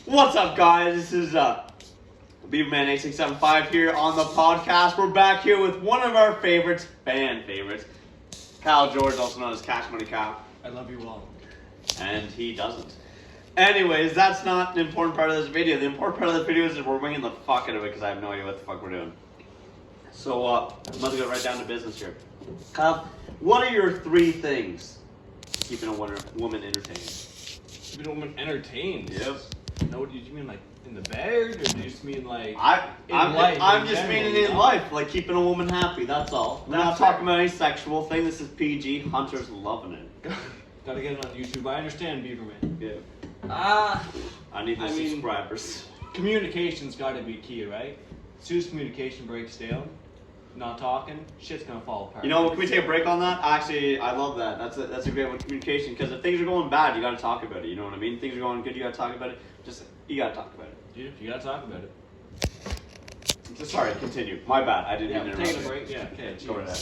What's up, guys? This is Beaverman8675 here on the podcast. We're back here with one of our favorites, fan favorites, Kyle George, also known as Cash Money Kyle. I love you all. And he doesn't. Anyways, that's not the important part of this video. The important part of this video is that we're winging the fuck out of it because I have no idea what the fuck we're doing. So, I'm going to go right down to business here. Kyle, what are your 3 things keeping a woman entertained? Keeping a woman entertained? Yep. No, did you mean like in the bed, or do you just mean like I'm just meaning in life, like keeping a woman happy, that's all. We're not talking about any sexual thing, this is PG, Hunter's loving it. Gotta get it on YouTube, I understand, Beaverman. Yeah. I need the subscribers. Communication's gotta be key, right? As soon as communication breaks down, not talking, shit's gonna fall apart. You know, can we take a break on that? Actually, I love that. That's a great one, communication, because if things are going bad, you gotta talk about it, you know what I mean? Things are going good, you gotta talk about it. You gotta talk about it. Dude, you gotta talk about it. Sorry, continue. My bad, I didn't even interrupt. Taking a break, yeah, okay. Go ahead.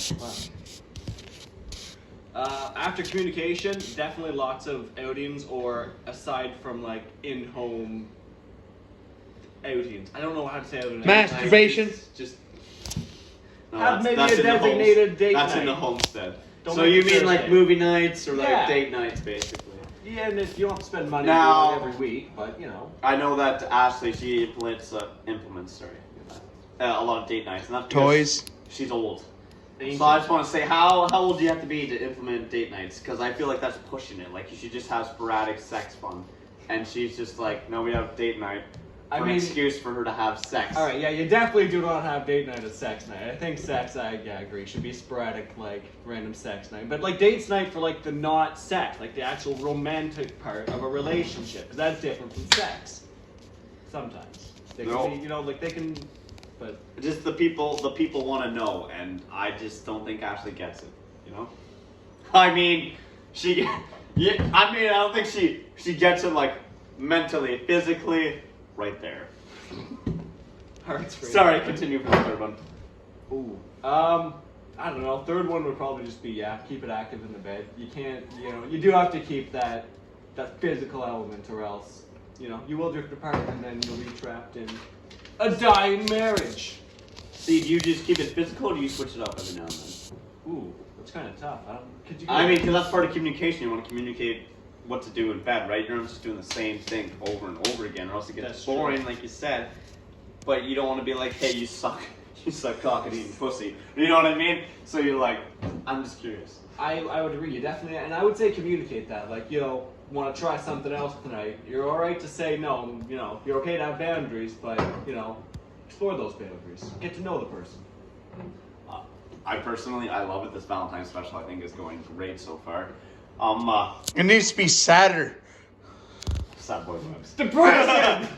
Wow. After communication, definitely lots of outings, or aside from like in-home outings. I don't know how to say it. Masturbation. Just have maybe a designated date night. That's in the homestead. Don't so you mean Thursday. like movie nights or like Yeah. date nights, basically? Yeah, and if you don't have to spend money Now- doing it every week, but you know. I know that Ashley, she implements a lot of date nights, and that's because Toys. she's old. Ancient. So I just want to say, how old do you have to be to implement date nights? Because I feel like that's pushing it. Like you should just have sporadic sex fun, and she's just like, no, we have date night. An excuse for her to have sex. Alright, yeah, you definitely do not have date night as sex night. I think sex, I agree, should be sporadic, like, random sex night. But, like, dates night for, like, the not sex, like, the actual romantic part of a relationship. Because that's different from sex. Sometimes. They can be, you know, like, they can, but... Just the people want to know, and I just don't think Ashley gets it, you know? I mean, I don't think she gets it, like, mentally, physically... Right there. Sorry, continue for the third one. Ooh. I don't know. Third one would probably just be, keep it active in the bed. You can't, you do have to keep that physical element, or else, you will drift apart and then you'll be trapped in a dying marriage. See, do you just keep it physical, or do you switch it up every now and then? Ooh, that's kind of tough. I mean, because that's part of communication. You want to communicate what to do in bed, right? You're not just doing the same thing over and over again, or else it gets boring, like you said. But you don't want to be like, hey, you suck cock and eating pussy. You know what I mean? So you're like, I'm just curious. I would agree. You definitely, and I would say communicate that. Like, want to try something else tonight. You're all right to say no. You're okay to have boundaries, but explore those boundaries. Get to know the person. I love it. This Valentine special, I think, is going great so far. It needs to be sadder. Sad boy vibes. Depression!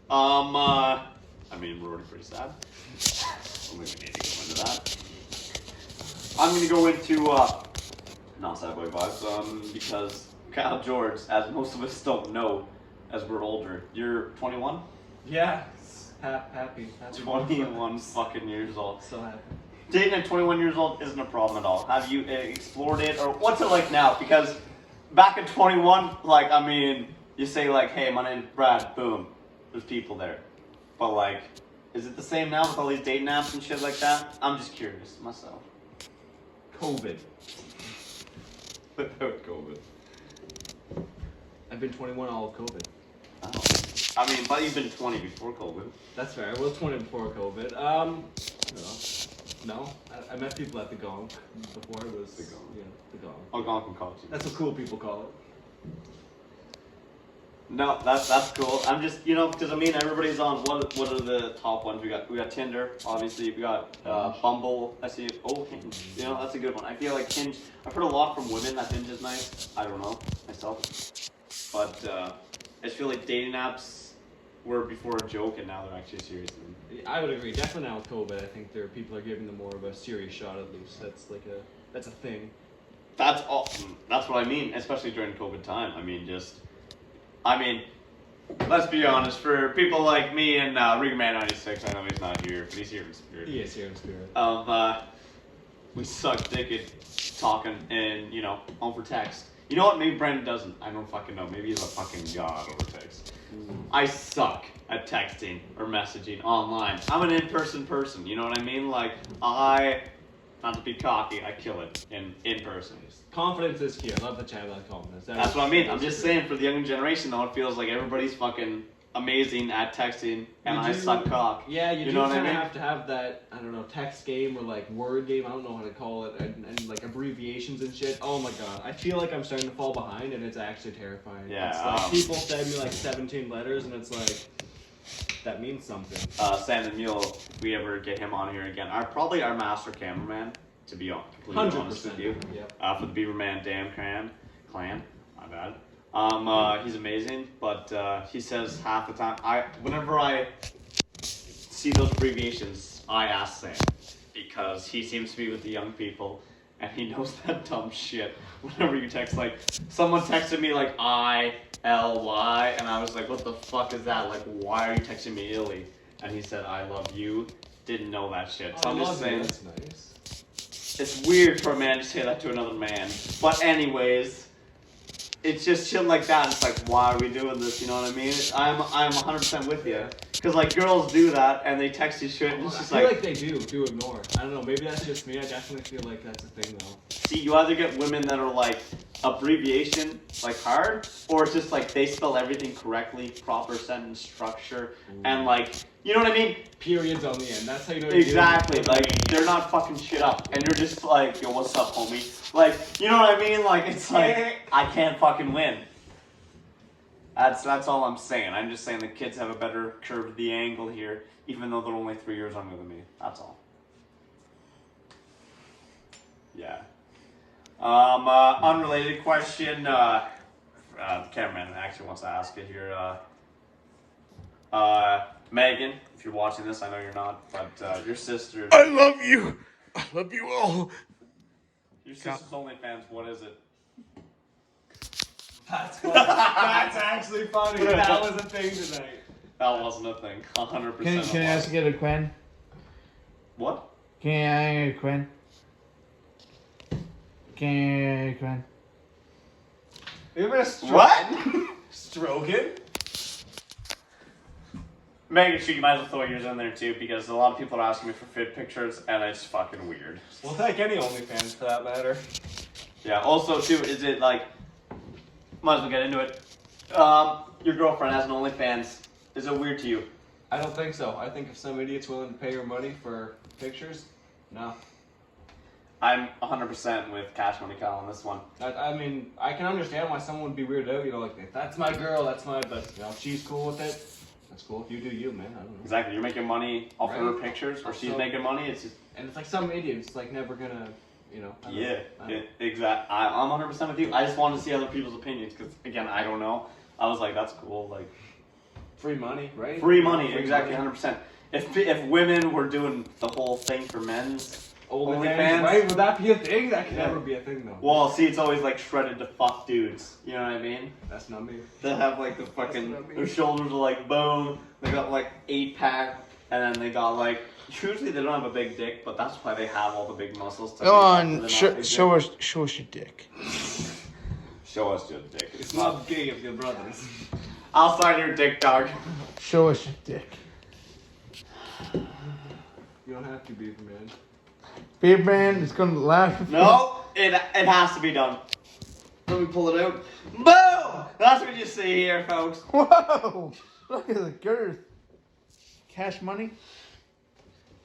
I mean, we're already pretty sad. So maybe we need to go into that. I'm gonna go into, not sad boy vibes, because Kyle George, as most of us don't know, as we're older, you're 21? Yeah. Happy. 21 fucking years old. So happy. Dating at 21 years old isn't a problem at all. Have you explored it, or what's it like now? Because back at 21, like, I mean, you say like, hey, my name's Brad, boom, there's people there. But like, is it the same now with all these dating apps and shit like that? I'm just curious myself. COVID. Without COVID. I've been 21 all of COVID. Oh. I mean, but you've been 20 before COVID. That's fair. I was 20 before COVID. No, I met people at the Gong before it was the Gong. Yeah, the Gong. Oh, Gong from college. That's what cool people call it. No, that's cool. I'm just, because I mean, everybody's on. What are the top ones? We got Tinder, obviously. We got Bumble. I see. Oh, Hinge. That's a good one. I feel like Hinge. I've heard a lot from women that Hinge is nice. I don't know myself, but I just feel like dating apps were before a joke, and now they're actually a serious thing. I would agree. Definitely now with COVID, I think people are giving them more of a serious shot at least. That's a thing. That's all. That's what I mean, especially during COVID time. I mean, let's be honest. For people like me and Riggerman96, I know he's not here, but he's here in spirit. He is here in spirit. We suck dick at talking and, you know, over text. You know what? Maybe Brandon doesn't. I don't fucking know. Maybe he's a fucking god over text. I suck at texting or messaging online. I'm an in-person person. You know what I mean? Like, not to be cocky, I kill it in person. Confidence is key. I love the chat about confidence. That's what I mean. I'm just saying, for the younger generation, though, it feels like everybody's fucking amazing at texting, and I suck cock. Yeah, you do know what I kind of mean? have to have that, I don't know, text game or like word game, I don't know how to call it, and like abbreviations and shit. Oh my god, I feel like I'm starting to fall behind, and it's actually terrifying. Yeah. It's like people send me like 17 letters, and it's like, that means something. Sam and Mule, if we ever get him on here again, probably our master cameraman, to be completely honest with you. Yep. For the Beaverman Dam clan, my bad. He's amazing, but he says half the time, whenever I see those abbreviations, I ask Sam, because he seems to be with the young people, and he knows that dumb shit. Whenever you text, like, someone texted me like ILY, and I was like, what the fuck is that? Like, why are you texting me illy? And he said, I love you. Didn't know that shit. So I'm just saying, that's nice. It's weird for a man to say that to another man. But anyways, it's just shit like that. It's like, why are we doing this? You know what I mean? I'm 100% with you. Because, like, girls do that, and they text you shit, and it's just I feel like they do ignore. I don't know, maybe that's just me. I definitely feel like that's a thing, though. See, you either get women that are, like, abbreviation, like, hard, or it's just, like, they spell everything correctly, proper sentence structure, and, like, you know what I mean? Periods on the end. That's how you know. Exactly. Like, they're not fucking shit up, and you're just like, yo, what's up, homie? Like, you know what I mean? Like, it's like, I can't fucking win. That's all I'm saying. I'm just saying the kids have a better curve of the angle here, even though they're only 3 years younger than me. That's all. Yeah. Unrelated question. The cameraman actually wants to ask it here. Megan, if you're watching this, I know you're not, but your sister. I love you. I love you all. Your sister's OnlyFans. What is it? That's funny. That's actually funny. That was a thing tonight. That wasn't a thing. 100%. Can I ask you a Quinn? What? Can I ask you a Quinn? Can I ask you a Quinn? You ever stroke? What? Stroking? Megan, you might as well throw yours in there too, because a lot of people are asking me for fit pictures, and it's fucking weird. We'll take any OnlyFans for that matter. Yeah. Also, too, is it like? Might as well get into it. Your girlfriend has an OnlyFans. Is it weird to you? I don't think so. I think if some idiot's willing to pay her money for pictures, no. I'm 100% with Cash Money Kyle on this one. I mean, I can understand why someone would be weirded out. You know, like, that's my girl, that's my. But you know, if she's cool with it, that's cool. If you do you, man. I don't know. Exactly. You're making money off of her Right. pictures, or she's So- making money. It's just. And it's like some idiot's like never gonna, you know. I don't Yeah, know. exactly. I'm 100% with you. I just wanted to see other people's opinions because, again, I don't know. I was like, that's cool. Like, Free money, right? free money, Free exactly, money. 100%. If women were doing the whole thing for men's OnlyFans, right? Would that be a thing? That could never be a thing, though. well, see, it's always like shredded to fuck dudes. You know what I mean? That's not me. They have like the fucking what I mean. their shoulders are like bone. They got like 8-pack, and then they got like. Usually they don't have a big dick, but that's why they have all the big muscles. To Go make on, up for the show not big us your dick. dick. Show us your dick. It's not gay of your brothers. I'll sign your dick, dog. Show us your dick. You don't have to be, man. Beer brand is gonna last. For No, it has to be done. Let me pull it out. Boom! That's what you see here, folks. Whoa! Look at the girth. Cash money.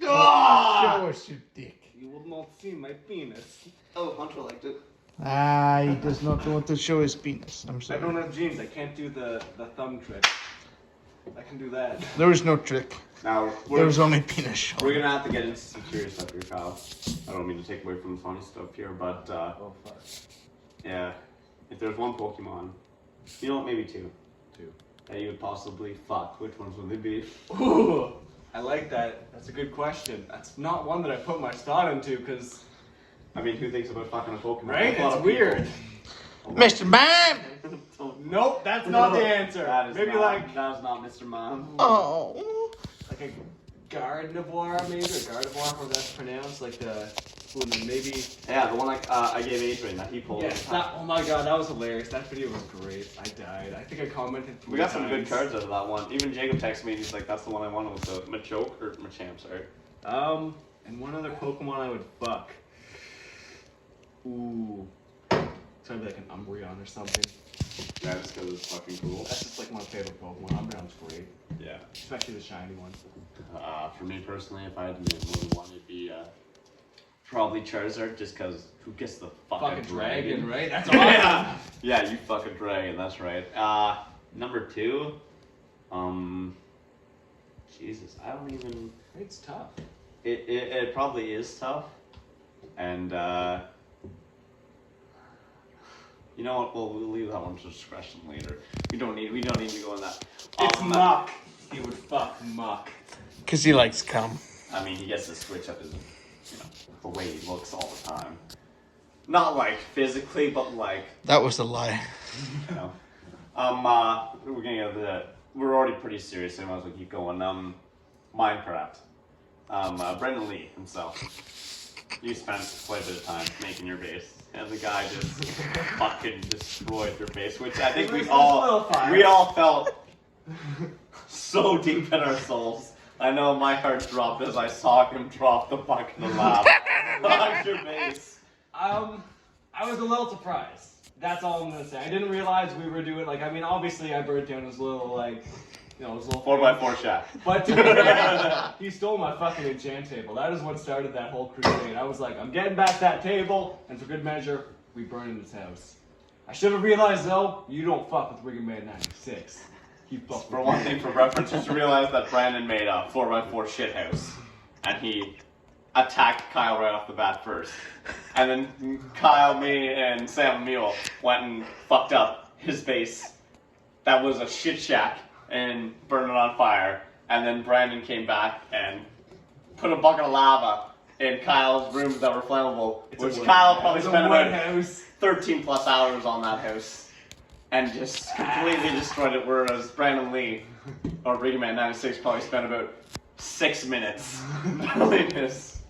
Ah! Show us your dick. You will not see my penis. Oh, Hunter liked it. Ah, he does not want to show his penis. I'm I sorry. don't have jeans. I can't do the thumb trick. I can do that. There is no trick. Now, There was only penis show. we're gonna have to get into some serious stuff here, Kyle. I don't mean to take away from the funny stuff here, but Oh fuck. yeah, if there's one Pokemon, you know what, maybe two, Two. that you would possibly fuck, which ones would they be? Ooh, I like that. That's a good question. That's not one that I put much thought into, because I mean, who thinks about fucking a Pokemon? right, A lot it's of weird. Mr. Bam! people. Nope, that's not the answer. That is Maybe not, like that is not Mr. Mom. Oh. a Gardevoir, maybe, or Gardevoir, however that's pronounced, like the Ooh, and then maybe. Yeah, the one I gave Adrian that he pulled. Yes, that, oh my god, that was hilarious. That video was great. I died. I think I commented. We got some good cards out of that one. Even Jacob texted me and he's like, that's the one I wanted with the Machoke or Machamp, sorry. And one other Pokemon I would fuck. Ooh. So maybe like an Umbreon or something. Yeah, just because it's fucking cool. That's just like my favorite Pokemon. Umbreon's great. Yeah. Especially the shiny one. For me personally, if I had to make more than one, it'd be probably Charizard, just because who gets the fucking dragon, right? That's awesome. Yeah. Yeah, you fucking dragon, that's right. Number 2, Jesus, I don't even. It's tough. It probably is tough, and you know what? We'll leave that one to discretion later. We don't need to go in that. It's Muck. He would fuck Muck. Cause he likes cum. I mean, he gets to switch up his, the way he looks all the time. Not like physically, but like. That was a lie. You know. We're getting out of the. We're already pretty serious, so I might as well keep going. Minecraft. Brendan Lee himself. You spent quite a bit of time making your base, and the guy just fucking destroyed your base, which I think we all felt so deep in our souls. I know my heart dropped as I saw him drop the bucket of lava on your base. I was a little surprised. That's all I'm gonna say. I didn't realize we were doing obviously I burnt down his little his little 4x4 shack. But to be fair, he stole my fucking enchant table. That is what started that whole crusade. I was like, I'm getting back that table, and for good measure, we burned his house. I should have realized though, you don't fuck with Rigger Man 96. You fuck For one thing, for reference, just realize that Brandon made a 4x4 shithouse, and he attacked Kyle right off the bat first. And then Kyle, me, and Sam Mule went and fucked up his base. That was a shit shack and burned it on fire. And then Brandon came back and put a bucket of lava in Kyle's rooms that were flammable, which Kyle probably spent about 13 plus hours on that house. And just completely destroyed it, whereas Brandon Lee, or Rigger Man 96, probably spent about 6 minutes building this.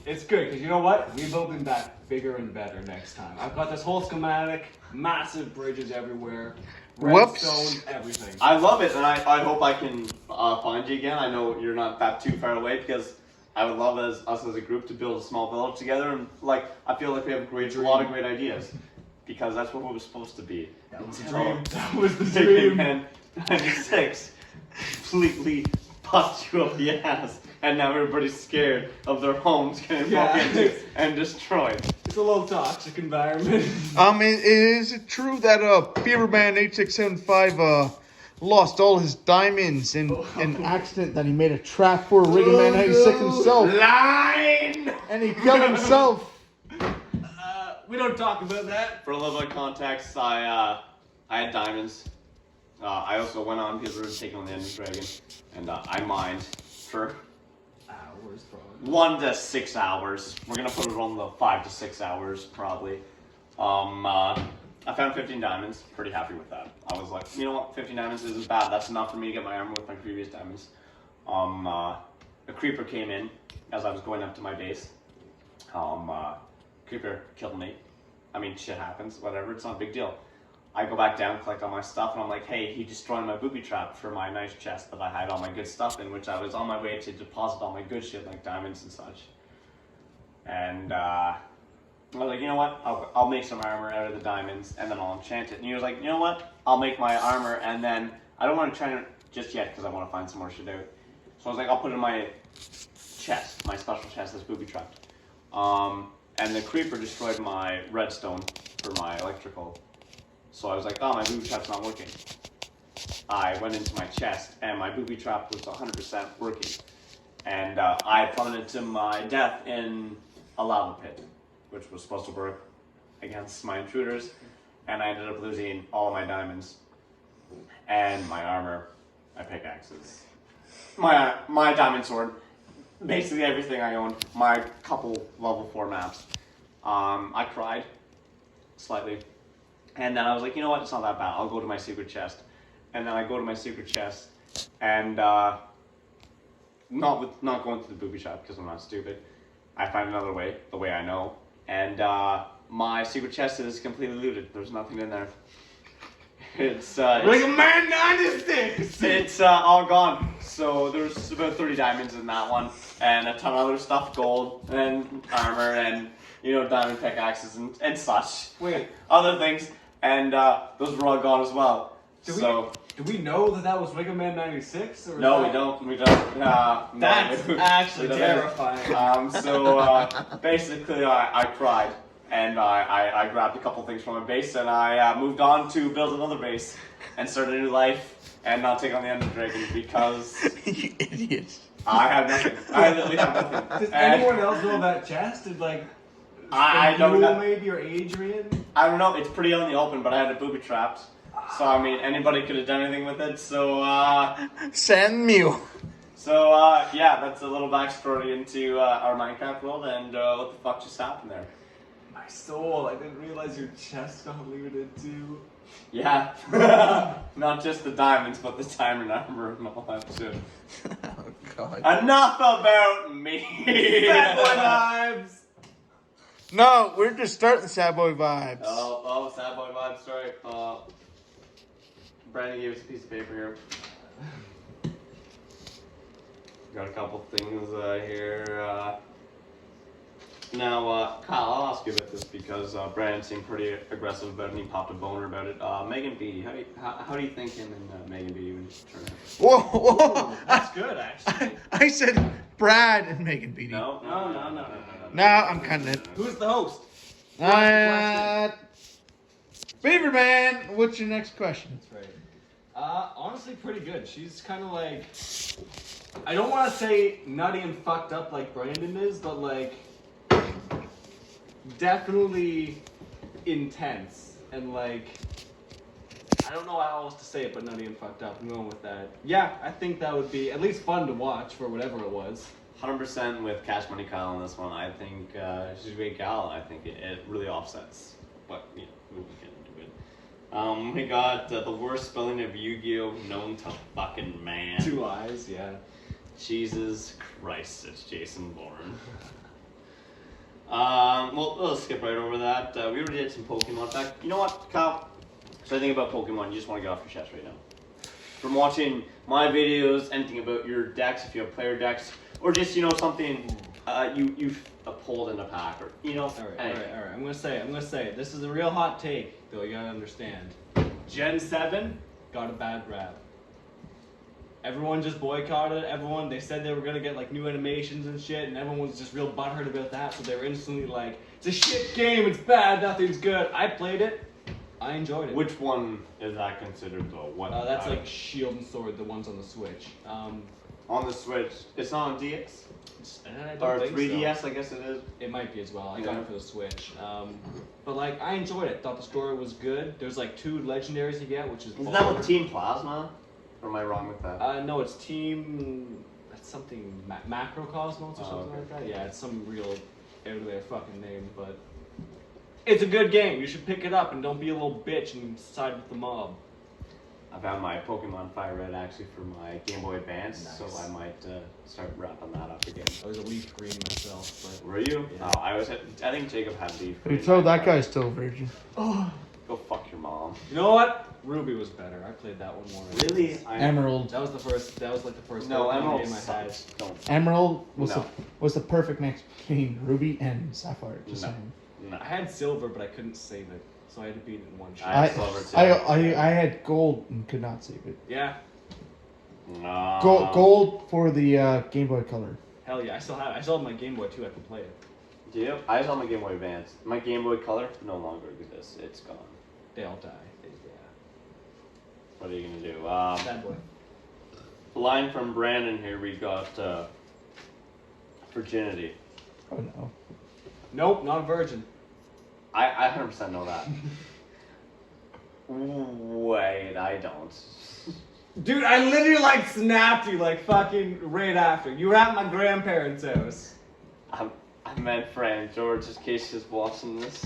It's good, because you know what? We build him back bigger and better next time. I've got this whole schematic, massive bridges everywhere, redstone, everything. I love it, and I hope I can find you again. I know you're not that too far away, because I would love us as a group to build a small village together, and I feel like we have a lot of great ideas, because that's what it was supposed to be. That was the dream. That was the dream. Man 96 completely popped you up the ass. And now everybody's scared of their homes getting broken into and destroyed. It's a little toxic environment. Is it true that Beaverman 8675 lost all his diamonds in an accident that he made a trap for Riggerman 96 himself? Line! And he killed himself. We don't talk about that. For a little bit of context, I had diamonds. I also went on because we were taking on the Ender Dragon, and I mined for hours, probably. 1 to 6 hours. We're gonna put it on the 5 to 6 hours, probably. I found 15 diamonds. Pretty happy with that. I was like, you know what, 15 diamonds isn't bad. That's enough for me to get my armor with my previous diamonds. A creeper came in as I was going up to my base. Creeper killed me. I mean, shit happens. Whatever. It's not a big deal. I go back down, collect all my stuff, and I'm like, hey, he destroyed my booby trap for my nice chest that I had all my good stuff in, which I was on my way to deposit all my good shit, like diamonds and such. And I was like, you know what, I'll make some armor out of the diamonds, and then I'll enchant it. And he was like, you know what, I'll make my armor, and then I don't want to enchant it just yet, because I want to find some more shit out. So I was like, I'll put it in my chest, my special chest that's booby trapped. And the creeper destroyed my redstone for my electrical. So I was like, oh, my booby trap's not working. I went into my chest, and my booby trap was 100% working. And I plummeted to my death in a lava pit, which was supposed to work against my intruders. And I ended up losing all my diamonds, and my armor, my pickaxes, my diamond sword, basically everything I owned, my couple level 4 maps. I cried slightly. And then I was like, you know what, it's not that bad. I'll go to my secret chest. And then I go to my secret chest, and not going to the booby trap because I'm not stupid. I find another way, the way I know, and my secret chest is completely looted. There's nothing in there. It's Mega Man 96. it's all gone. So there's about 30 diamonds in that one, and a ton of other stuff, gold and armor, and diamond pickaxes and such. Wait, Other things, and those were all gone as well. Do we know that was Mega Man 96? Or No, we don't. We don't. That's actually terrifying. So basically, I cried, and I grabbed a couple things from my base, and I moved on to build another base and start a new life, and not take on the Ender Dragon because You idiot. I have nothing. I literally have nothing. Does And anyone else know that chest? Did I don't know. Maybe or Adrian? I don't know. It's pretty on the open, but I had it booby trapped. So I mean, anybody could have done anything with it. So Send Mew. yeah, that's a little backstory into our Minecraft world and what the fuck just happened there. My soul, I didn't realize your chest got looted too. Yeah, not just the diamonds, but the diamond armor and all that shit. Oh God. Enough about me. Bad boy vibes. No, we're just starting sad boy vibes. Oh, sad boy vibes. Sorry. Brandon gave us a piece of paper here. Got a couple things here. Now, Kyle, I'll ask you about this because Brandon seemed pretty aggressive about it and he popped a boner about it. Megan Beattie, how do you think him and Megan Beattie would turn out? Whoa. That's good, actually. I said Brad and Megan Beattie. No. Now I'm kind of. Who's the host? Beaver Man, what's your next question? That's right. Honestly, pretty good. She's kind of like, I don't want to say nutty and fucked up like Brandon is, but like, definitely intense and like, I don't know how else to say it, but nutty and fucked up. I'm going with that. Yeah, I think that would be at least fun to watch for whatever it was. 100% with Cash Money Kyle on this one. I think she's a great gal, and I think it really offsets what we can do it. We got the worst spelling of Yu-Gi-Oh known to fucking man. 2 eyes, yeah. Jesus Christ, it's Jason Bourne. Well, let's skip right over that. We already did some Pokemon. In fact, you know what, Kyle? So I think about Pokemon, you just want to get off your chest right now. From watching my videos, anything about your decks, if you have player decks, or just something you've pulled in a pack, or All right. I'm gonna say this is a real hot take, though. You gotta understand. Gen 7 got a bad rap. Everyone just boycotted. They said they were gonna get like new animations and shit, and everyone was just real butthurt about that. So they were instantly like, "It's a shit game. It's bad. Nothing's good." I played it. I enjoyed it. Which one is that considered though? What? That's like Shield and Sword, the ones on the Switch. On the Switch. It's not on DX? I don't Or think 3DS, so. I guess it is. It might be as well. I got it for the Switch. But like, I enjoyed it. Thought the story was good. There's like 2 legendaries you get, which is. Isn't that with Team Plasma? Or am I wrong with that? No, it's Team. That's something Macrocosmos or something like that. Yeah, it's some real out there fucking name, but it's a good game. You should pick it up and don't be a little bitch and side with the mob. I found my Pokemon Fire Red actually for my Game Boy Advance, Nice. so I might start wrapping that up again. I was a leaf green myself, but Were you? Yeah. No, I think Jacob had leaf. You told that guy's still a virgin. Go fuck your mom. you know what? Ruby was better. I played that one more. Really? Emerald. That was like the first No, Pokemon Emerald game I had. sucks. Don't. Emerald was No. the perfect mix between Ruby and Sapphire. Just No. saying. No. I had silver, but I couldn't save it, so I had to beat it in one shot. I- I, Silver too. I had gold and could not save it. Yeah, No. Gold for the Game Boy Color. hell yeah! I still have my Game Boy too. I can play it. Do you? I saw my Game Boy Advance. My Game Boy Color no longer exists. It's gone. They all die. What are you gonna do? Bad boy. Line from Brandon here. We got virginity. Oh no. Nope, not a virgin. I 100% know that. Wait, I don't. Dude, I literally like snapped you like fucking right after. You were at my grandparents' house. I meant Fran George, in case she's watching this.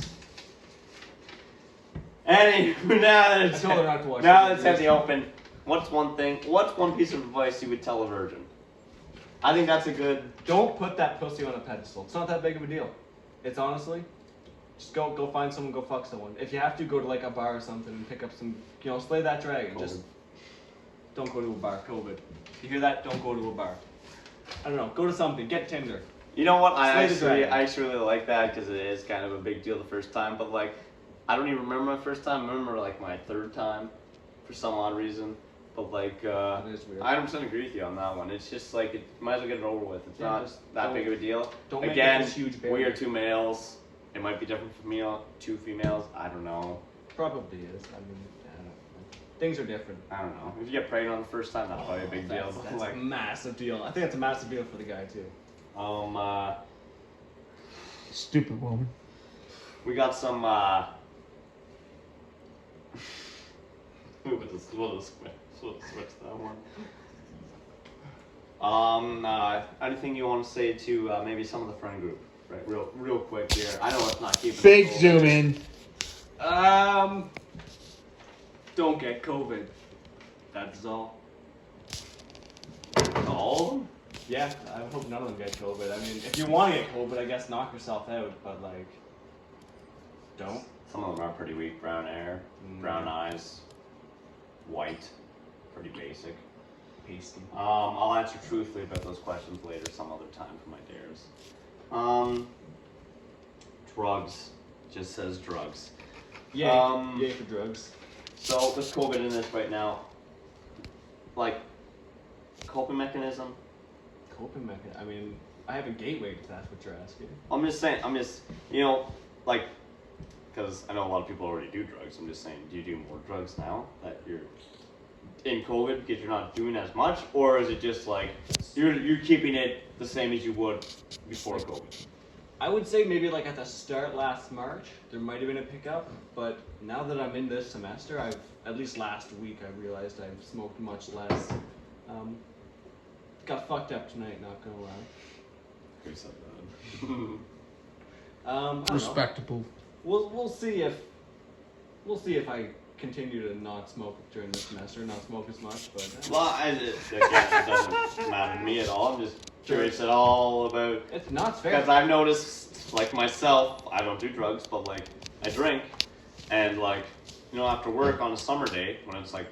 Anywho, I told her not to watch now it. let's have the open. What's one piece of advice you would tell a virgin? I think that's a good. Don't put that pussy on a pedestal. It's not that big of a deal. It's honestly, just go find someone, go fuck someone. If you have to, go to like a bar or something and pick up some, slay that dragon. COVID. Just don't go to a bar. COVID. You hear that? Don't go to a bar. I don't know. Go to something. Get Tinder. You know what? I Slay the dragon. actually really like that because it is kind of a big deal the first time. But like, I don't even remember my first time. I remember like my third time, for some odd reason. But like, That is weird. I 100% agree with you on that one. It's just like, it might as well get it over with. It's Yeah, not just that big of a deal. Don't make Again, it this huge we barrier. are two males. It might be different for me, two females. I don't know. Probably is. I mean, I don't know. Things are different. I don't know. If you get pregnant on the first time, that's probably a big deal. That's, But, that's like, a massive deal. I think that's a massive deal for the guy too. Stupid woman. We got some. We'll switch that one. Anything you want to say to maybe some of the friend group, right? Real quick here. I know it's not keeping. Big it zoom in. Don't get COVID. That's all. All of them? Yeah, I hope none of them get COVID. I mean, if you want to get COVID, I guess knock yourself out, but like, don't. Some of them are pretty weak. Brown hair, brown eyes, white, pretty basic. Pasty. I'll answer truthfully about those questions later, some other time for my dares. Drugs. Just says drugs. Yay, yay for drugs. So with COVID in this right now, like, coping mechanism. Coping mechanism. I mean, I have a gateway if that's what you're asking. I'm just saying, like, because I know a lot of people already do drugs. I'm just saying, do you do more drugs now that you're in COVID because you're not doing as much, or is it just like you're keeping it the same as you would before COVID? I would say maybe like at the start last March, there might have been a pickup, but now that I'm in this semester, at least last week, I realized I've smoked much less. Got fucked up tonight, not gonna lie. Who said that? I don't know. Respectable. We'll see if I continue to not smoke during the semester, not smoke as much, but Well, it doesn't matter to me at all. I'm just curious at all about, it's not fair. because I've noticed, like myself, I don't do drugs, but like I drink, and like, after work on a summer day when it's like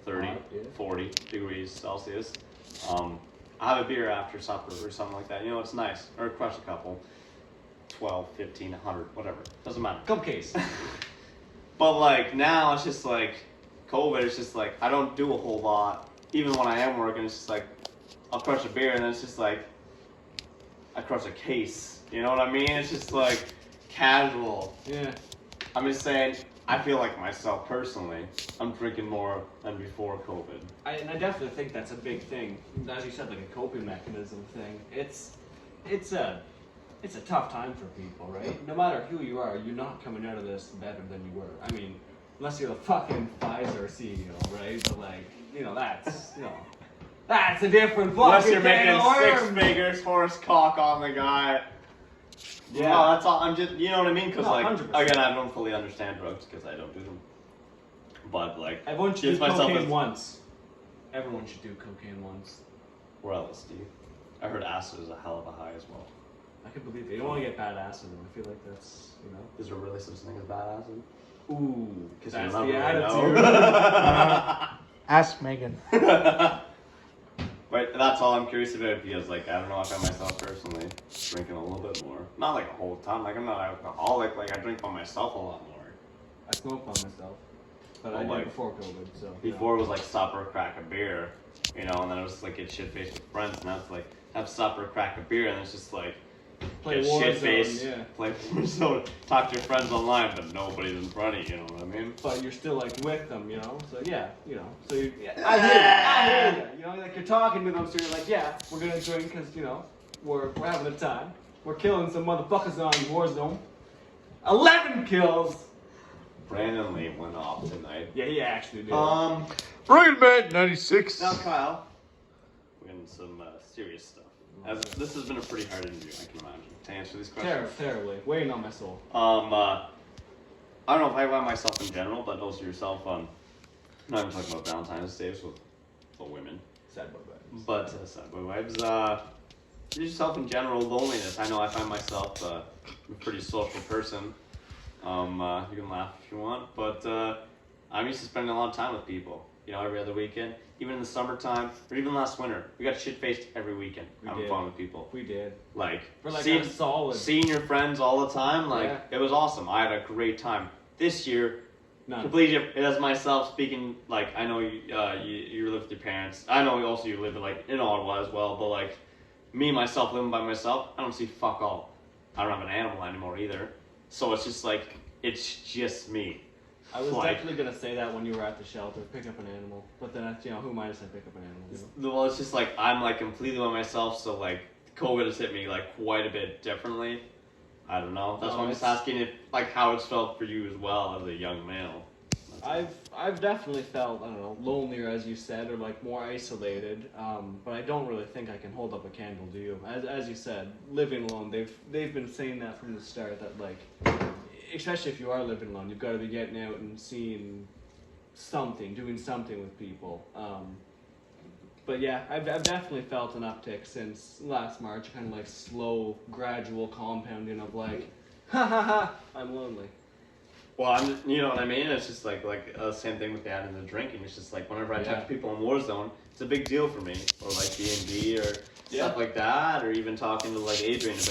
30, Yeah. 40 degrees Celsius, I have a beer after supper or something like that. It's nice, or crush a couple, 12, 15, 100, whatever, doesn't matter. Cupcakes. But like now it's just like COVID, it's just like I don't do a whole lot. Even when I am working, it's just like I'll crush a beer and then it's just like I crush a case. You know what I mean? It's just like casual. Yeah. I'm just saying, I feel like myself personally, I'm drinking more than before COVID. And I definitely think that's a big thing. As you said, like a coping mechanism thing. It's a tough time for people, right? No matter who you are, you're not coming out of this better than you were. I mean, unless you're the fucking Pfizer CEO, right? But like, that's a different fucking Unless you're can making of 6 worms. figures, horse cock on the guy. Yeah. No, that's all. I'm just, you know what I mean? Because No, like, 100%. again, I don't fully understand drugs because I don't do them. But like, Everyone should do gives myself cocaine a- once. Everyone should do cocaine once. Or LSD. I heard acid is a hell of a high as well. I can believe it. You don't want to get bad acid though. I feel like that's, Is there really such a thing as bad acid? Ooh, Because that's you'll the never really attitude. Ask Megan. But that's all I'm curious about because, like, I don't know if I myself personally drinking a little bit more. Not like a whole ton. Like, I'm not an alcoholic. Like, I drink by myself a lot more. I smoke by myself, but Oh, I like, did before COVID. So Before it was like supper, crack a beer, and then it was like get shit faced with friends. Now it's like have supper, crack a beer, and it's just like play get shit Warzone, faced, yeah. play Warzone, talk to your friends online, but nobody's in front of you. You know what I mean? But you're still like with them, So yeah, So I hear you. Like you're talking to them, so you're like, yeah, we're gonna drink because we're having a time. We're killing some motherfuckers on Warzone. 11 kills. Brandon Lee went off tonight. Yeah, he actually did. Rain Man 96. Now Kyle, we're getting some serious stuff. As this has been a pretty hard interview, I can imagine, to answer these questions. Terribly. Weighing on my soul. I don't know if I weigh myself in general, but also yourself on. Not even talking about Valentine's Day with the women. Sad boy vibes. But sad boy vibes. Just yourself in general, loneliness. I know I find myself a pretty social person. You can laugh if you want, but I'm used to spending a lot of time with people. You know, every other weekend, even in the summertime, or even last winter, we got shit faced every weekend. Having fun with people. We did. Like, For like a solid. seeing your friends all the time, like Yeah. it was awesome. I had a great time. This year, None. completely as myself speaking. Like, I know you live with your parents. I know also you live like in Ottawa as well. But like me myself living by myself, I don't see fuck all. I don't have an animal anymore either. So it's just like it's just me. I was Like- definitely gonna say that when you were at the shelter, pick up an animal. But then, you know, who am I to say pick up an animal? You know? Well, it's just like I'm like completely by myself. So like COVID has hit me like quite a bit differently. I don't know. That's No, why I'm just it's- asking if like how it's felt for you as well as a young male. That's all. I've definitely felt, I don't know, lonelier as you said, or like more isolated. But I don't really think I can hold up a candle to you. As you said, living alone. They've been saying that from the start that like, especially if you are living alone, you've got to be getting out and seeing something, doing something with people. But yeah, I've definitely felt an uptick since last March, kind of like slow, gradual compounding of like, ha ha ha, I'm lonely. Well, you know what I mean. It's just like same thing with that and the drinking. It's just like whenever I talk to people in Warzone, it's a big deal for me, or like D&D or Yeah. stuff like that, or even talking to like Adrian about